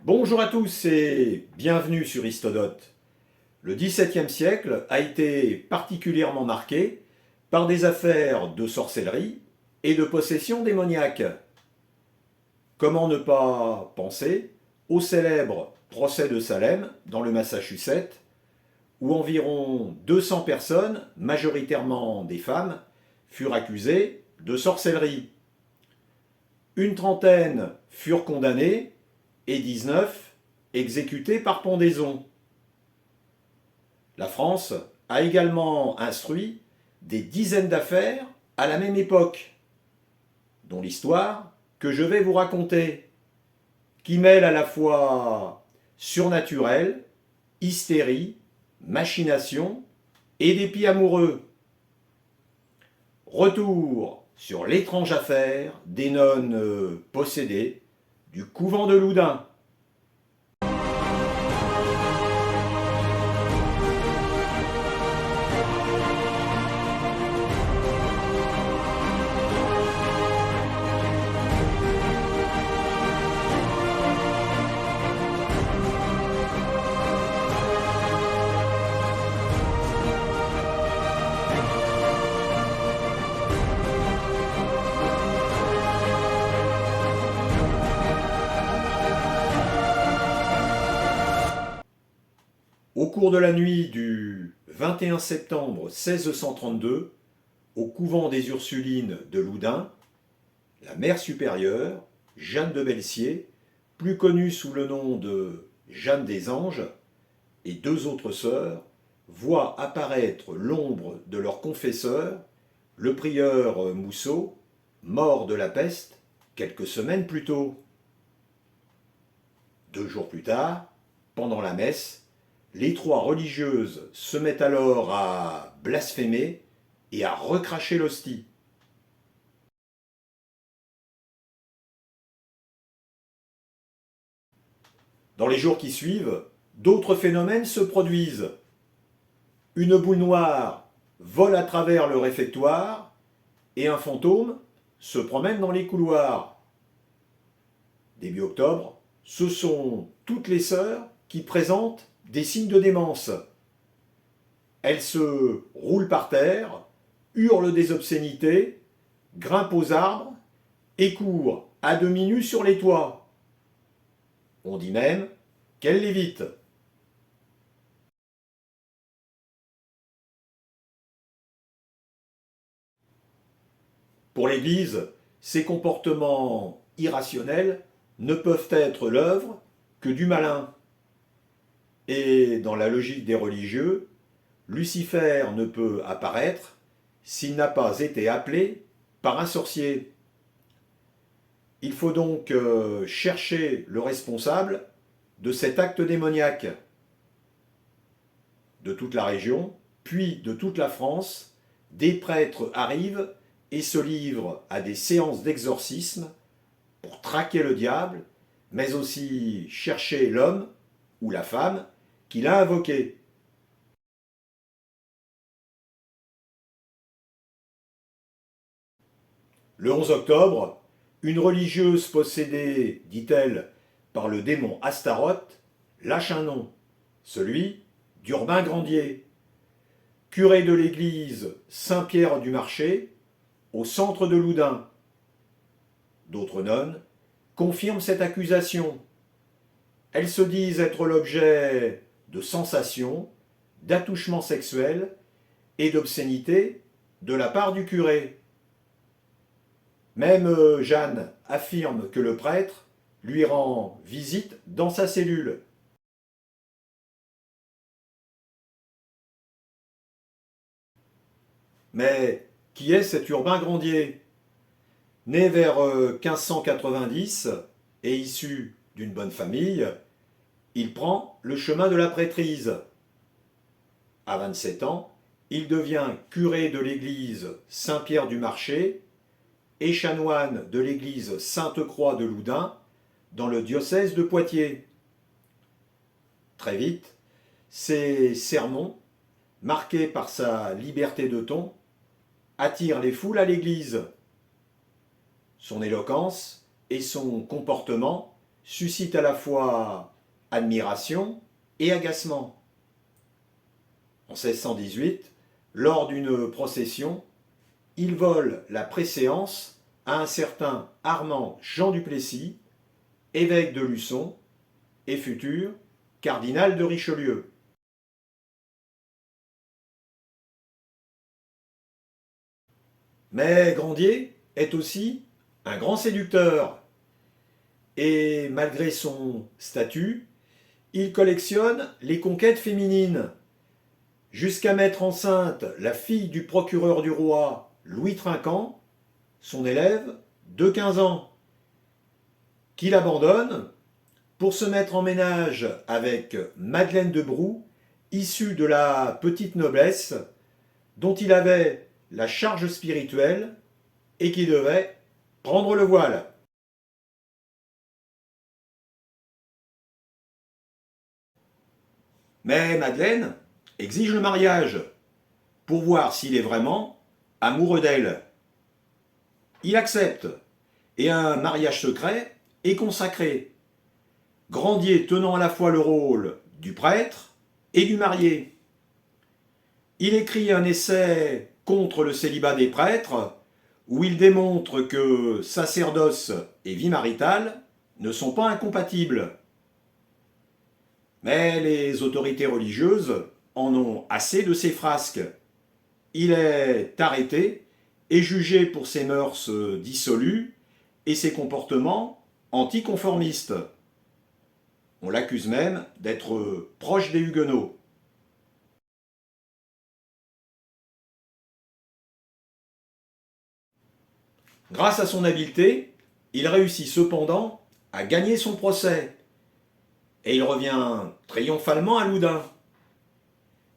Bonjour à tous et bienvenue sur Histodote. Le XVIIe siècle a été particulièrement marqué par des affaires de sorcellerie et de possession démoniaque. Comment ne pas penser au célèbre procès de Salem dans le Massachusetts, où environ 200 personnes, majoritairement des femmes, furent accusées de sorcellerie. Une trentaine furent condamnées et 19 exécutés par pendaison. La France a également instruit des dizaines d'affaires à la même époque, dont l'histoire que je vais vous raconter, qui mêle à la fois surnaturel, hystérie, machination et dépit amoureux. Retour sur l'étrange affaire des nonnes possédées du couvent de Loudun. Au cours de la nuit du 21 septembre 1632, au couvent des Ursulines de Loudun, la mère supérieure, Jeanne de Belcier, plus connue sous le nom de Jeanne des Anges, et deux autres sœurs, voient apparaître l'ombre de leur confesseur, le prieur Mousseau, mort de la peste quelques semaines plus tôt. 2 jours plus tard, pendant la messe, les trois religieuses se mettent alors à blasphémer et à recracher l'hostie. Dans les jours qui suivent, d'autres phénomènes se produisent. Une boule noire vole à travers le réfectoire et un fantôme se promène dans les couloirs. Début octobre, ce sont toutes les sœurs qui présentent des signes de démence. Elles se roulent par terre, hurlent des obscénités, grimpent aux arbres et courent à demi nues sur les toits. On dit même qu'elles lévitent. Pour l'Église, ces comportements irrationnels ne peuvent être l'œuvre que du malin. Et dans la logique des religieux, Lucifer ne peut apparaître s'il n'a pas été appelé par un sorcier. Il faut donc chercher le responsable de cet acte démoniaque. De toute la région, puis de toute la France, des prêtres arrivent et se livrent à des séances d'exorcisme pour traquer le diable, mais aussi chercher l'homme ou la femme qui l'a invoqué. Le 11 octobre, une religieuse possédée, dit-elle, par le démon Astaroth, lâche un nom, celui d'Urbain Grandier, curé de l'église Saint-Pierre du Marché, au centre de Loudun. D'autres nonnes confirment cette accusation. Elles se disent être l'objet de sensations, d'attouchements sexuels et d'obscénités de la part du curé. Même Jeanne affirme que le prêtre lui rend visite dans sa cellule. Mais qui est cet Urbain Grandier? Né vers 1590 et issu d'une bonne famille, il prend le chemin de la prêtrise. À 27 ans, il devient curé de l'église Saint-Pierre du Marché et chanoine de l'église Sainte-Croix de Loudun dans le diocèse de Poitiers. Très vite, ses sermons, marqués par sa liberté de ton, attirent les foules à l'église. Son éloquence et son comportement suscite à la fois admiration et agacement. En 1618, lors d'une procession, il vole la préséance à un certain Armand Jean du Plessis, évêque de Luçon et futur cardinal de Richelieu. Mais Grandier est aussi un grand séducteur et malgré son statut, il collectionne les conquêtes féminines, jusqu'à mettre enceinte la fille du procureur du roi, Louis Trinquant, son élève de 15 ans, qu'il abandonne pour se mettre en ménage avec Madeleine de Brou, issue de la petite noblesse, dont il avait la charge spirituelle et qui devait prendre le voile. Mais Madeleine exige le mariage pour voir s'il est vraiment amoureux d'elle. Il accepte et un mariage secret est consacré, Grandier tenant à la fois le rôle du prêtre et du marié. Il écrit un essai contre le célibat des prêtres où il démontre que sacerdoce et vie maritale ne sont pas incompatibles. Mais les autorités religieuses en ont assez de ces frasques. Il est arrêté et jugé pour ses mœurs dissolues et ses comportements anticonformistes. On l'accuse même d'être proche des Huguenots. Grâce à son habileté, il réussit cependant à gagner son procès et il revient triomphalement à Loudun.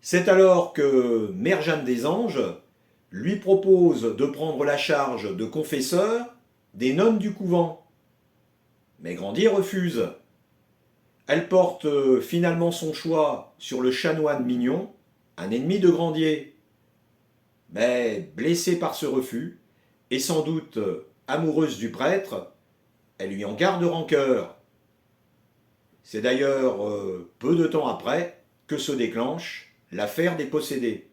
C'est alors que Mère Jeanne des Anges lui propose de prendre la charge de confesseur des nonnes du couvent. Mais Grandier refuse. Elle porte finalement son choix sur le chanoine Mignon, un ennemi de Grandier. Mais blessée par ce refus, et sans doute amoureuse du prêtre, elle lui en garde rancœur. C'est d'ailleurs peu de temps après que se déclenche l'affaire des possédés.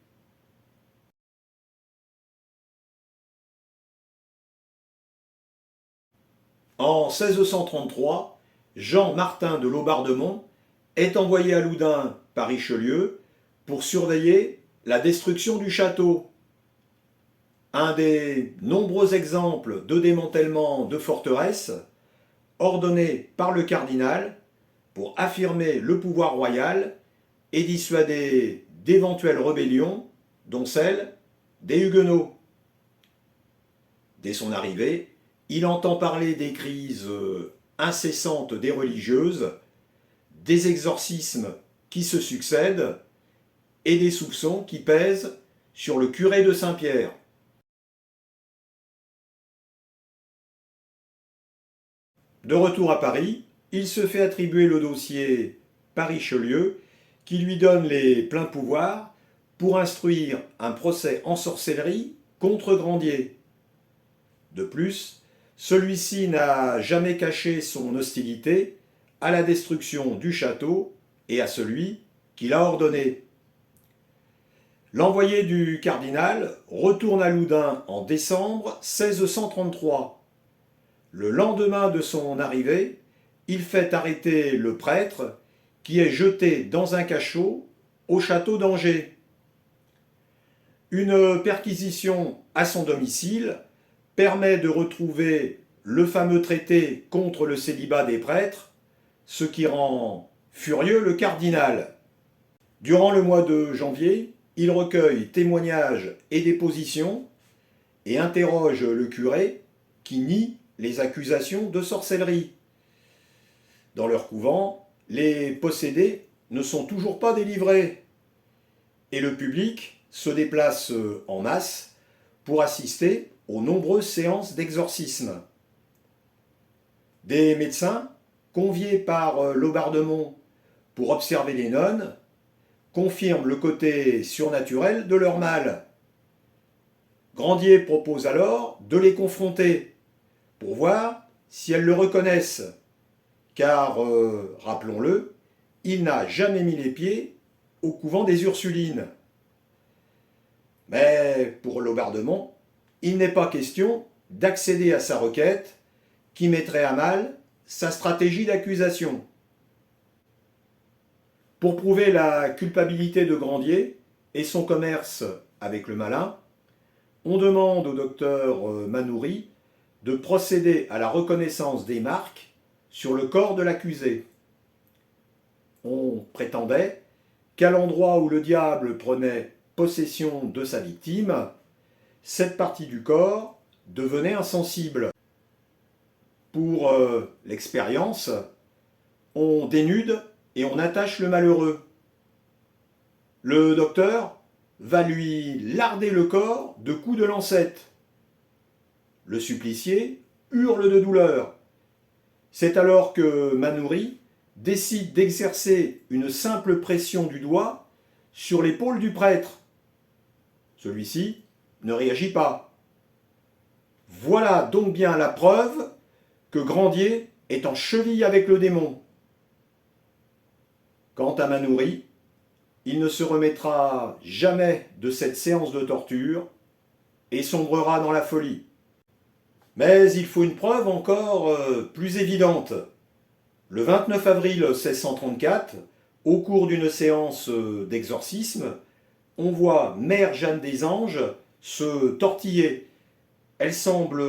En 1633, Jean Martin de Laubardemont est envoyé à Loudun par Richelieu pour surveiller la destruction du château. Un des nombreux exemples de démantèlement de forteresses ordonnés par le cardinal pour affirmer le pouvoir royal et dissuader d'éventuelles rébellions, dont celle des Huguenots. Dès son arrivée, il entend parler des crises incessantes des religieuses, des exorcismes qui se succèdent et des soupçons qui pèsent sur le curé de Saint-Pierre. De retour à Paris, il se fait attribuer le dossier par Richelieu qui lui donne les pleins pouvoirs pour instruire un procès en sorcellerie contre Grandier. De plus, celui-ci n'a jamais caché son hostilité à la destruction du château et à celui qui l'a ordonné. L'envoyé du cardinal retourne à Loudun en décembre 1633. Le lendemain de son arrivée, il fait arrêter le prêtre qui est jeté dans un cachot au château d'Angers. Une perquisition à son domicile permet de retrouver le fameux traité contre le célibat des prêtres, ce qui rend furieux le cardinal. Durant le mois de janvier, il recueille témoignages et dépositions et interroge le curé qui nie les accusations de sorcellerie. Dans leur couvent, les possédés ne sont toujours pas délivrés et le public se déplace en masse pour assister aux nombreuses séances d'exorcisme. Des médecins, conviés par Laubardemont pour observer les nonnes, confirment le côté surnaturel de leur mal. Grandier propose alors de les confronter pour voir si elles le reconnaissent, car, rappelons-le, il n'a jamais mis les pieds au couvent des Ursulines. Mais pour Laubardemont, il n'est pas question d'accéder à sa requête qui mettrait à mal sa stratégie d'accusation. Pour prouver la culpabilité de Grandier et son commerce avec le malin, on demande au docteur Manoury de procéder à la reconnaissance des marques sur le corps de l'accusé. On prétendait qu'à l'endroit où le diable prenait possession de sa victime, cette partie du corps devenait insensible. Pour l'expérience, on dénude et on attache le malheureux. Le docteur va lui larder le corps de coups de lancette. Le supplicié hurle de douleur. C'est alors que Manoury décide d'exercer une simple pression du doigt sur l'épaule du prêtre. Celui-ci ne réagit pas. Voilà donc bien la preuve que Grandier est en cheville avec le démon. Quant à Manoury, il ne se remettra jamais de cette séance de torture et sombrera dans la folie. Mais il faut une preuve encore plus évidente. Le 29 avril 1634, au cours d'une séance d'exorcisme, on voit Mère Jeanne des Anges se tortiller. Elle semble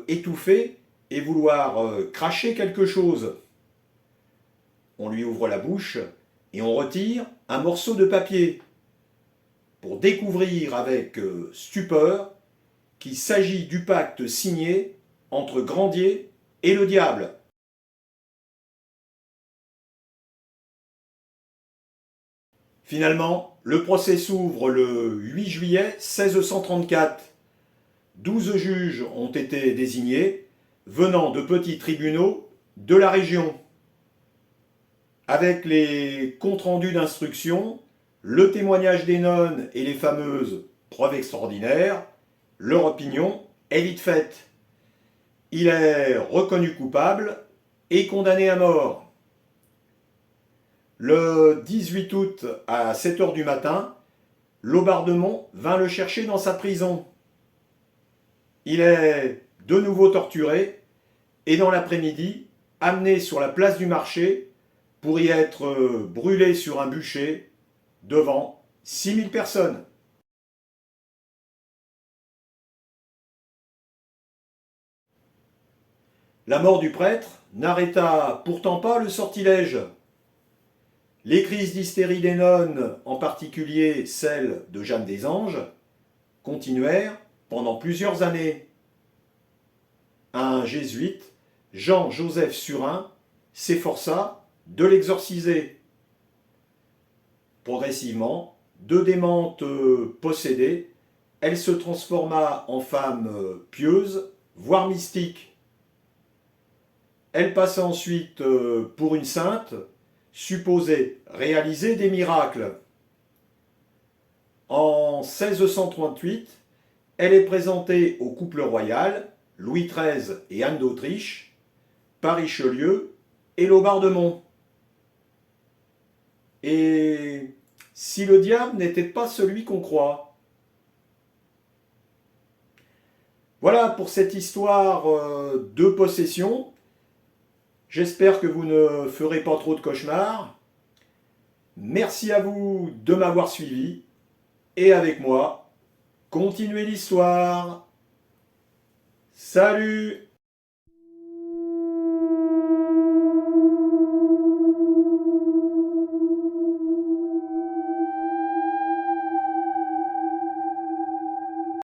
étouffée et vouloir cracher quelque chose. On lui ouvre la bouche et on retire un morceau de papier pour découvrir avec stupeur qu'il s'agit du pacte signé entre Grandier et le diable. Finalement, le procès s'ouvre le 8 juillet 1634. 12 juges ont été désignés, venant de petits tribunaux de la région. Avec les comptes rendus d'instruction, le témoignage des nonnes et les fameuses preuves extraordinaires, leur opinion est vite faite. Il est reconnu coupable et condamné à mort. Le 18 août à 7 h du matin, Laubardemont vint le chercher dans sa prison. Il est de nouveau torturé et dans l'après-midi, amené sur la place du marché pour y être brûlé sur un bûcher devant 6000 personnes. La mort du prêtre n'arrêta pourtant pas le sortilège. Les crises d'hystérie des nonnes, en particulier celle de Jeanne des Anges, continuèrent pendant plusieurs années. Un jésuite, Jean-Joseph Surin, s'efforça de l'exorciser. Progressivement, de démente possédée, elle se transforma en femme pieuse, voire mystique. Elle passa ensuite pour une sainte, supposée réaliser des miracles. En 1638, elle est présentée au couple royal, Louis XIII et Anne d'Autriche, par Richelieu et Laubardemont. Et si le diable n'était pas celui qu'on croit? Voilà pour cette histoire de possession. J'espère que vous ne ferez pas trop de cauchemars. Merci à vous de m'avoir suivi. Et avec moi, continuez l'histoire. Salut!